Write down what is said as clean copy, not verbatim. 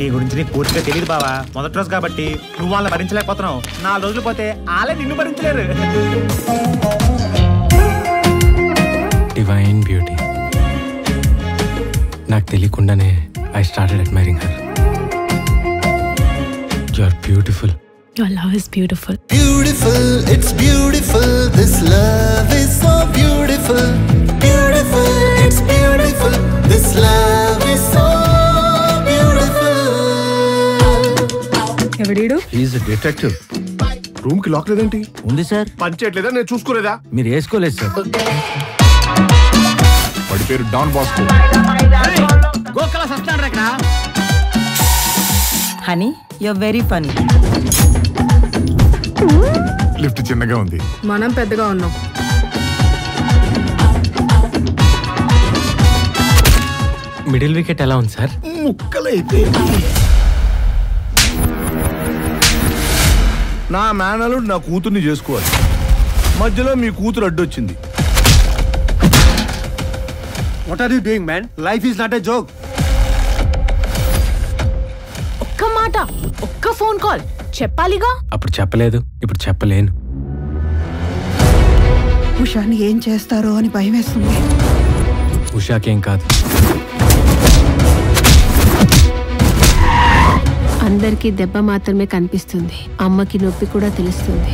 నీ గురించి నీకు పూర్తిగా తెలియదు బావా. మొదటి రోజు కాబట్టి నువ్వు వాళ్ళని భరించలేకపోతున్నావు. 4 రోజులు పోతే వాళ్ళే నిన్ను భరించలేరు. Divine beauty. నాకు తెలియకుండానే I started admiring her. You are beautiful. Your love is beautiful. Beautiful, it's beautiful. This love is so beautiful. Beautiful, it's beautiful. This love is so beautiful. ఎవడీడు? He is a detective. Room కి lock లేదేంటి? ఉంది sir. పని చేయట్లేదా? నేను చూసుకోలేదా? మీరు వేసుకోలేదు sir. వాడి పేరు డాన్ బాస్కో. గోకల సస్తాడు రా ఇక్కడ. Honey you're very funny. Lift చిన్నగా ఉంది. మనం పెద్దగా ఉన్నాం. మిడిల్ వికెట్ ఎలా ఉంది సార్? ముక్కలైతే నా మేనలుడు నా కూతుర్ని చేసుకోవాలి. మధ్యలో మీ కూతురు అడ్డొచ్చింది. What are you doing man? Life is not a joke. ఒక్క మాట, ఒక్క ఫోన్ కాల్ చెప్పాలిగా. అప్పుడు చెప్పలేదు, ఇప్పుడు చెప్పలేను. ఉషాని ఏం చేస్తారో అని భయం వేస్తుంది. ఉషాకేం కాదు. అందరికీ దెబ్బ మాత్రమే కనిపిస్తుంది, అమ్మకి నొప్పి కూడా తెలుస్తుంది.